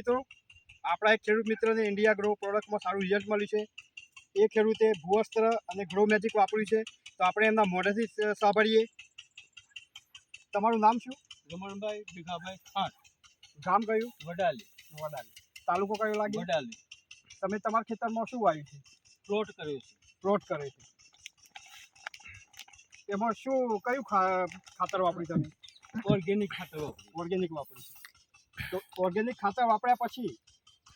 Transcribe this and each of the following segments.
મિત્રો, આપણા એક ખેડૂત મિત્રને ઇન્ડિયા ગ્રો પ્રોડક્ટમાં સારું રિઝલ્ટ મળ્યું છે. એ ખેડૂતે ભૂવસ્ત્ર અને ગ્રો મેજિક વાપર્યું છે. તો આપણે એમના મોઢેથી સાંભળીએ. તમારું નામ શું? રમણભાઈ ભીખાભાઈ ખાંટ. ગામ કયું? વડાલી. તાલુકો કયો લાગે? વડાલી. તમે તમારા ખેતરમાં શું વાવ્યું છે? પ્લોટ કર્યો છે. પ્લોટ કરે છે. એમાં શું કયું ખાતર વાપર્યું તમે? ઓર્ગેનિક ખાતર વાપર્યું. ઓર્ગેનિક વાપર્યું છે. તો ઓર્ગેનિક ખાતર વાપર્યા પછી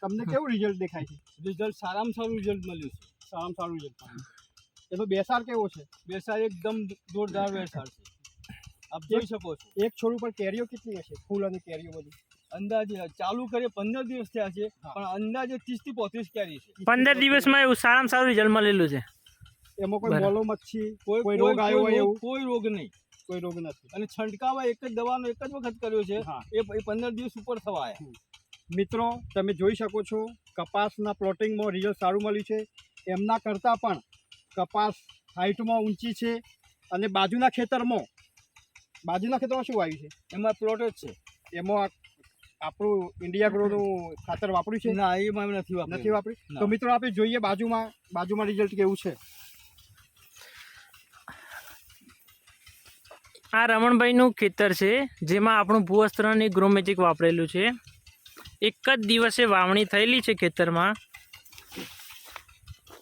તમને કેવું રિઝલ્ટ દેખાય છે? રિઝલ્ટ સારામાં સારું રિઝલ્ટ મળ્યું છે. સારામાં સારું રિઝલ્ટ મળ્યું. એનો બેસાર કેવો છે? બેસાર એકદમ જોરદાર બેસાર છે. આપ જોઈ શકો છો. એક છોડ ઉપર કેરીઓ કેટલી હશે? ફૂલ અને કેરીઓ બધી અંદાજે ચાલુ કરીએ 15 દિવસ થયા છે, પણ અંદાજે 30 થી 35 કેરી છે. 15 દિવસમાં એવું સારામાં સારું રિઝલ્ટ મળેલું છે. એમાં કોઈ મોલો મચ્છી કોઈ રોગ આવ્યો હોય એવું? કોઈ રોગ નહીં. કોઈ રોગ નથી. અને છંટકાવ એક જ દવાનો એક જ વખત કર્યો છે. એ 15 દિવસ ઉપર થવા આવ્યા. મિત્રો, તમે જોઈ શકો છો કપાસના પ્લોટિંગમાં રિઝલ્ટ સારું મળ્યું છે. એમના કરતાં પણ કપાસ હાઇટમાં ઊંચી છે. અને બાજુના ખેતરમાં શું આવ્યું છે? એમાં પ્લોટ જ છે. એમાં આપણું ઇન્ડિયા ગ્રોનું ખાતર વાપર્યું છે? ના, એમાં નથી વાપર્યું. તો મિત્રો, આપણે જોઈએ બાજુમાં રિઝલ્ટ કેવું છે. આ રમણભાઈનું ખેતર છે, જેમાં આપણું ભૂવસ્ત્ર અને ગ્રો મેજિક વાપરેલું છે. એક જ દિવસે વાવણી થયેલી છે ખેતરમાં.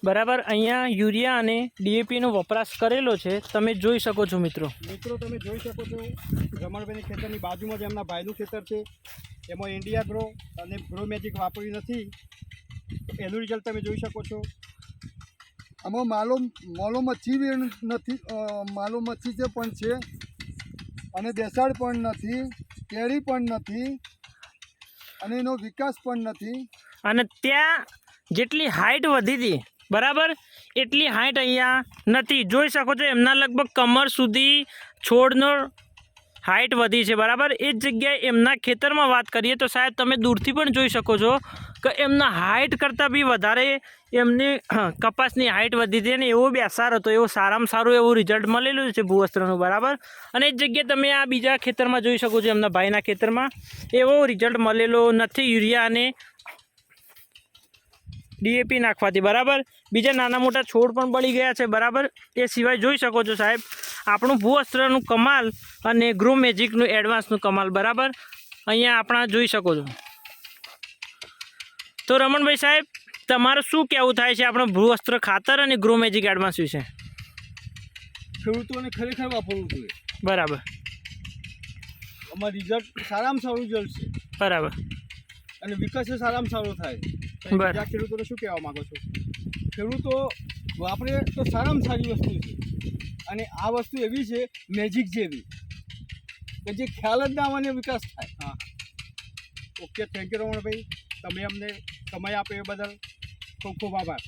બરાબર, અહીંયા યુરિયા અને ડીએપીનો વપરાશ કરેલો છે. તમે જોઈ શકો છો મિત્રો. તમે જોઈ શકો છો રમણભાઈની ખેતરની બાજુમાં જ એમના ભાઈનું ખેતર છે. એમાં ઇન્ડિયા ગ્રો અને ગ્રો મેજિક વાપર્યું નથી. એનું રિઝલ્ટ તમે જોઈ શકો છો. આમાં માલો મચ્છી નથી, માલો મચ્છી છે પણ છે, અને બેસાડ પણ નથી, કેરી પણ નથી, અને એનો વિકાસ પણ નથી. અને ત્યાં જેટલી હાઇટ વધી હતી બરાબર, એટલી હાઇટ અહીંયા નથી. જોઈ શકો છો એમના લગભગ કમર સુધી છોડનો હાઇટ વધી છે. બરાબર, એ જ જગ્યાએ એમના ખેતરમાં વાત કરીએ તો સાહેબ તમે દૂરથી પણ જોઈ શકો છો કે એમના હાઇટ કરતાં બી વધારે એમની કપાસની હાઇટ વધી હતી. અને એવો બેસાર હતો, એવો સારામાં સારું એવું રિઝલ્ટ મળેલું છે ભૂવસ્ત્રનું. બરાબર, અને એ જ જગ્યાએ તમે આ બીજા ખેતરમાં જોઈ શકો છો, એમના ભાઈના ખેતરમાં એવો રિઝલ્ટ મળેલો નથી યુરિયા અને ડીએપી નાખવાથી. બરાબર, બીજા નાના મોટા છોડ પણ બળી ગયા છે. બરાબર, એ સિવાય જોઈ શકો છો સાહેબ આપણું ભૂવસ્ત્રનું કમાલ અને ગ્રો મેજિકનું એડવાન્સનું કમાલ. બરાબર, અહીંયા આપણા જોઈ શકો છો. તો રમણભાઈ સાહેબ, તમારું શું કહેવું થાય છે આપણું ભૂવસ્ત્ર ખાતર અને ગ્રો મેજિક એડવાન્સ વિશે? ખેડૂતોને ખરેખર વાપરવું જોઈએ. બરાબર, અમારું રિઝલ્ટ સારામાં સારું રિઝલ્ટ છે. બરાબર, અને વિકાસ સારામાં સારો થાય. બીજા ખેડૂતોને શું કહેવા માંગો છો? ખેડૂતો વાપરે તો સારામાં સારી વસ્તુ છે. અને આ વસ્તુ એવી છે મેજિક જેવી કે જે ખ્યાલ જ ના આવવાનો વિકાસ થાય. Okay, thank you Ramanbhai. તમે અમને સમય આપ્યો એ બદલ ખૂબ ખૂબ આભાર.